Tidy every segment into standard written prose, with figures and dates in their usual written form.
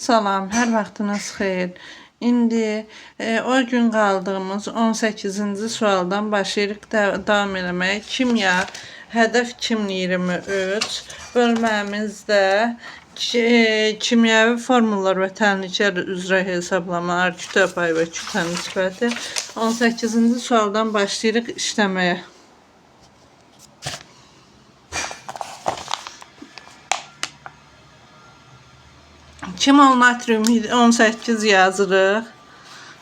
Salam, hər vaxtınız xeyir. İndi o gün qaldığımız 18-ci sualdan başlayırıq davam eləməyə. Kimya, hədəf 2023 bölməmizdə kimyəvi formullar və tənliklər üzrə hesablamalar, kütlə payı və kütlə nisbəti. 18-ci sualdan başlayırıq işləməyə. 2 mol natrium 18 yazırıq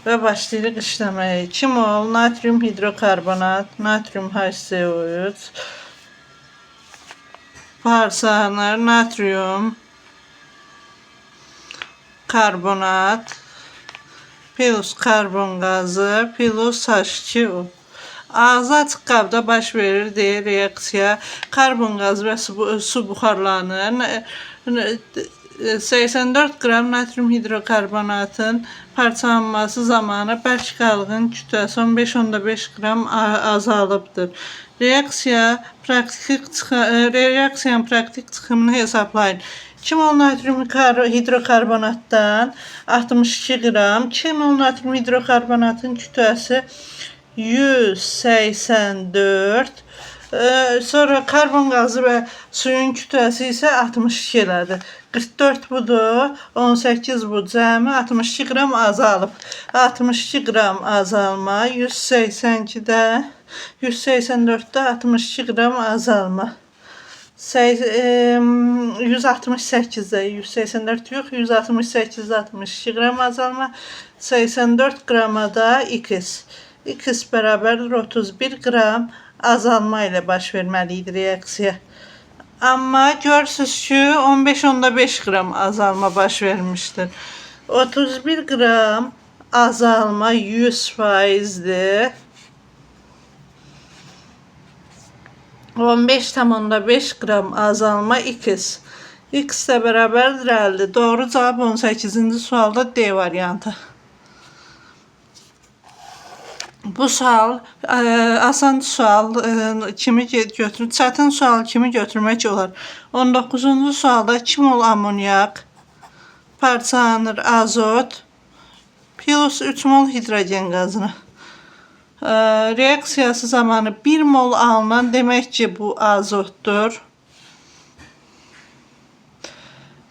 və başlayırıq işləməyə. 2 mol natrium hidrokarbonat, natrium HCO3 parçalanır. Natrium karbonat plus karbon qazı plus H2O. Ağzı açıq qabda baş verir deyə reaksiya. Karbon qazı və su buxarlanır. 84 qram natrium hidrokarbonatın parçalanması zamanı bərk qalığın kütləsi 15.5 qram azalıbdır. Reaksiyanın praktik çıxımını hesablayın. 2 mol natrium hidrokarbonatdan 62 qram, 2 mol natrium hidrokarbonatın kütləsi 184. Sonra karbon qazı və suyun kütləsi isə 62 elədir. 44 budur, 18 bu, cəmi 62 qram azalıb. 62 qram azalma, 182-də, 184-də 62 qram azalma. 168-də, 184 yox, 168-də 62 qram azalma, 84 qrama da X. X bərabərdir 31 qram azalma ilə baş verməli idi reaksiya. Amma görürsünüz ki 15.5 qram azalma baş vermişdir. 31 qram azalma 100%'dir. 15.5 qram azalma X. X də bərabərdir 50. Doğru cavab 18-ci sualda D variantı. Bu sual asan sual kimi götürür, çətin sual kimi götürmək olar. 19-cu sualda 2 mol amonyak parçalanır azot plus 3 mol hidrogen qazına. Reaksiyası zamanı 1 mol alınan demək ki bu azotdur.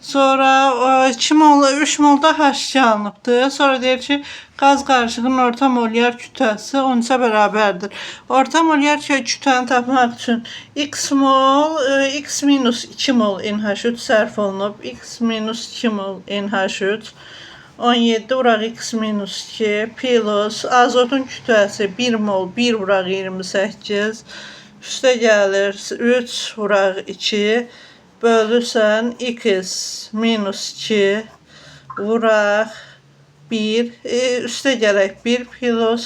Sonra 2 mol, 3 mol da H2 alınıbdır. Sonra deyir ki qaz qarışığının orta molyar kütləsi 13-ə bərabərdir. Orta molyar kütləni tapmaq üçün x mol, x minus 2 mol NH3 sərf olunub. X minus 2 mol NH3 17 vuraq x minus 2 plus azotun kütləsi 1 mol 1 vuraq 28 üstə gəlir 3 vuraq 2 bölürsən x minus 2 vuraq 1 üstə gələk 1 plus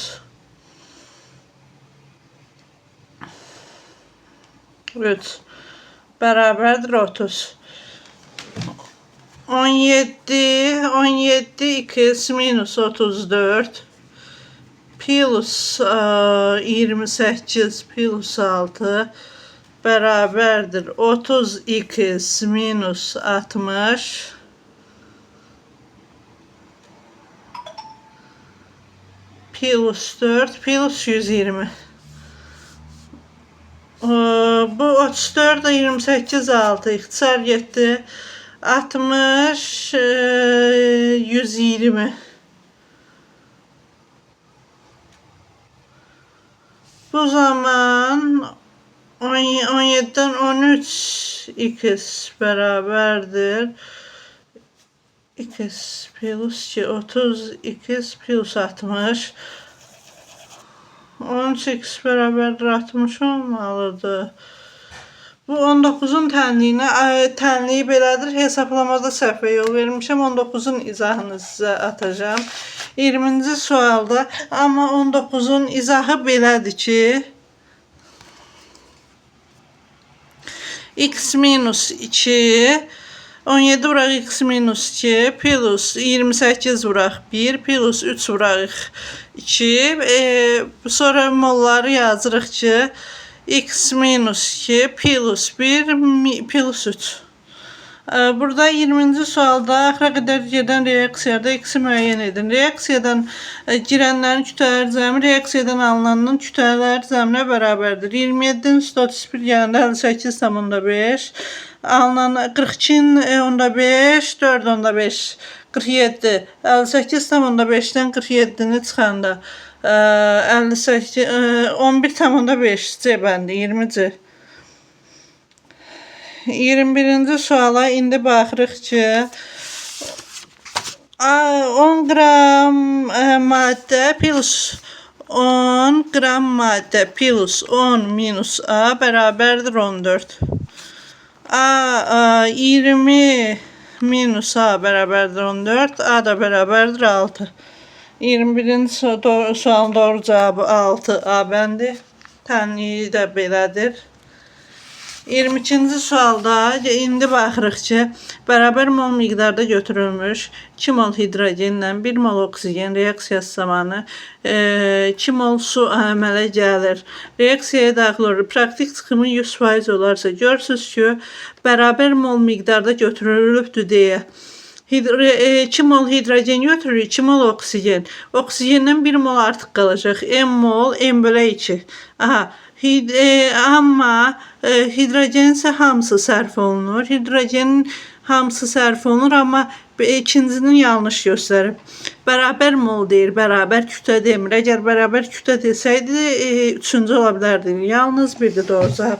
3 bərabərdir 30. 17 x minus 34 plus 28 plus 6 bərabərdir 30x minus 60 plus 4 plus 120. Bu 34 28 6 ixtisar getdi. 60 120. Bu zaman 17'den 13 x beraberdir. X plus 2 30 x plus 60 13 x beraberdir 60 olmalıdır. Bu 19'un tənliyi belədir. Hesablamada səhvə yol vermişəm. 19'un izahını sizə atacağım. 20-ci sualda. Amma 19'un izahı belədir ki x minus 2 17 vuraq x minus 2 plus 28 vuraq 1 plus 3 vuraq 2 sonra molları yazırıq ki x minus 2 plus 1 plus 3 Burada 20-ci sualda axıra qədər gedən reaksiyada x-i müəyyən edin. Reaksiyadan girənlərin kütlələri cəmi reaksiyadan alınanın kütlələri cəminə bərabərdir. 27-nin üstü 31 gələndə 58,5, alınan 42,5, 4,5, 47, 58,5-dən 47-ni çıxanda 58, 11,5 C bəndi, 20-ci. 21-ci suala indi baxırıq ki, 10 qram maddə plus 10 qram maddə plus 10 minus A bərabərdir 14. 20 minus A bərabərdir 14, A da bərabərdir 6. 21-ci sualın doğru cavabı 6 A bəndi. Tənliyi də belədir. 22-ci sualda indi baxırıq ki, bərabər mol miqdarda götürülmüş 2 mol hidrogenlə 1 mol oksigen reaksiyası zamanı 2 mol su əmələ gəlir. Reaksiyaya daxil olur. Praktik çıxımı 100% olarsa, görürsünüz ki, bərabər mol miqdarda götürülübdür deyə. 2 mol hidrogen götürür, 2 mol oksigen. Oksigenden 1 mol artıq qalacaq. M mol, M bölü 2. Aha. Amma hidrogenin isə hamısı sərf olunur. Hidrogenin hamısı sərf olunur, amma ikincinin yanlış göstərib. Bərabər mol deyir, bərabər kütlə demir. Əgər bərabər kütlə desəydi, üçüncü ola bilərdi. Yalnız bir də doğru cavab.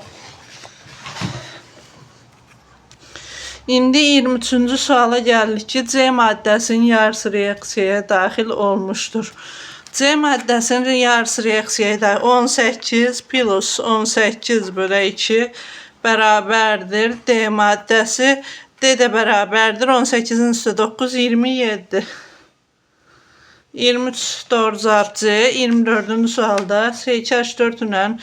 İndi 23-cü suala gəldik ki, C maddəsinin yarısı reaksiyaya daxil olmuşdur. C maddəsinin yarısı reaksiyaya daxil 18 plus 18 bölü 2 bərabərdir. D maddəsi, D də bərabərdir. 18-in üstü 9, 27. 23 doğru cavab C. 24-cü sualda CH4 ilə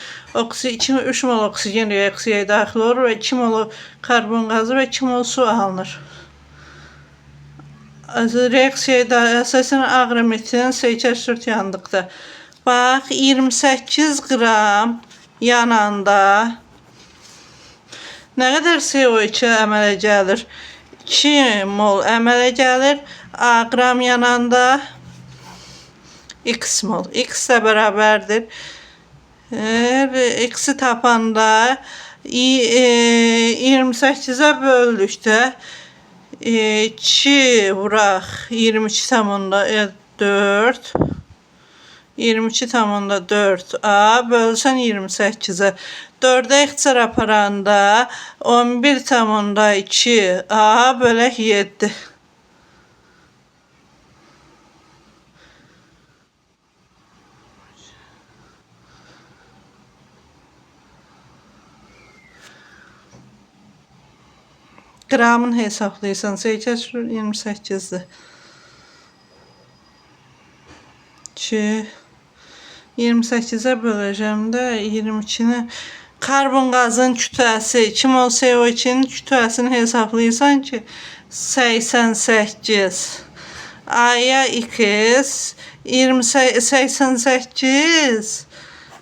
3 mol oksigen reaksiyaya daxil olur və 2 mol karbon qazı və 2 mol su alınır. Reaksiyaya əsasən ağır metil CH4 yandıqda. Bax, 28 qram yananda nə qədər CO2 əmələ gəlir? 2 mol əmələ gəlir. A qram yananda x mol. X də bərabərdir. X-i tapanda 28-ə böldükdə 2 vuraq 22,4 22,4 A bölsən 28-ə 4-ə ixtisar aparanda 11,2 A bölək 7. Qramın hesablayırsan, CH4 28-dir. 28-ə böləcəm də 22-ni. Karbon qazın kütləsi, 2 mol CO2-nin kütləsini hesablayırsan ki, 88. A'ya x 88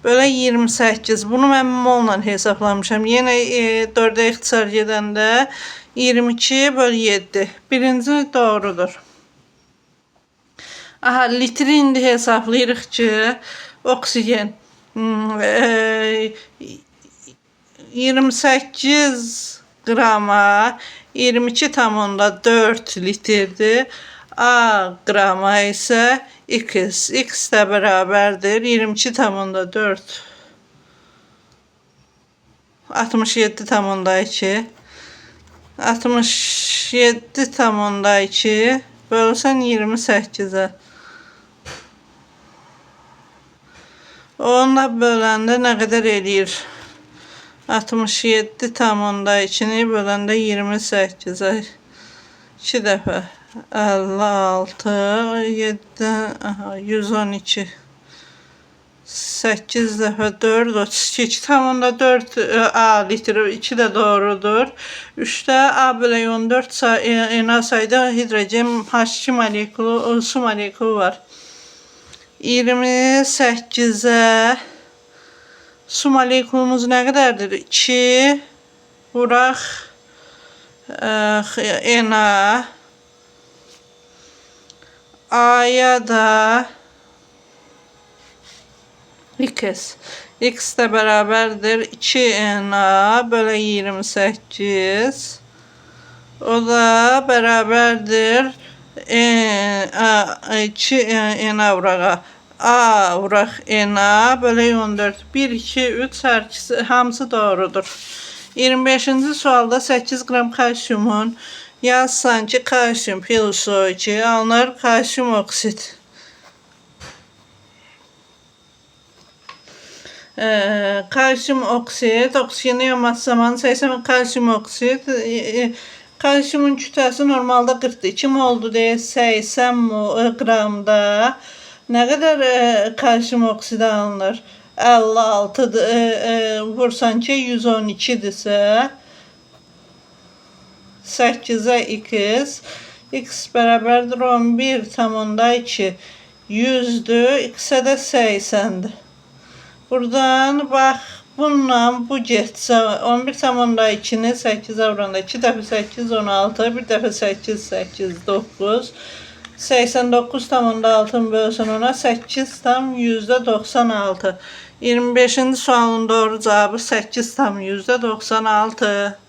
bölə 28. Bunu mən molla hesaplamışam. Yenə 4-ə ixtisar gedəndə 22 bölü 7. Birinci doğrudur. Aha, litri indi hesablayırıq ki, oksigen 28 qrama 22,4 litrdir. A qrama isə x. X də bərabərdir 22,4 67,2 67,2 bölsən 28-ə. Onunla böləndə nə qədər eləyir? 67,2-ni böləndə 28-ə 2 dəfə 56 7 112 8 dəfə 4 32 2,4 A litr 2 də doğrudur. 3-də A bölü 14 ena sayda hidrogen H2 molekulu su molekulu var. 28-ə su molekulumuz nə qədərdir? 2 vuraq NA, A'ya da X. X de beraberdir 2NA bölü 28. O da beraberdir 2NA vurağa. A vuraq NA bölü 14. 1, 2, 3 hər ikisi hamısı doğrudur. 25-ci sualda 8 qram kalsiumun yazsan ki kalsium pilsoki alınır kalsium oksit. Kalsium oksit, oksijeni yanması zamanı 80 kalsium oksit. Kalsiumun kütlesi normalde 42 moldu diye 80 gramda. Ne kadar kalsium oksidi alınır? 56 vursan ki 112'dirsə 8'e x. X bərabərdir 11,2 100'dür. X'e de 80'dir. Buradan bax, bununla bu getsə 11,2'ni 8'e vuranda 2 dəfə 8 16, bir dəfə 8 8 9. 89,6'ını bölsən ona 8 tam %96. 25-ci sualın doğru cevabı 8 tam %96.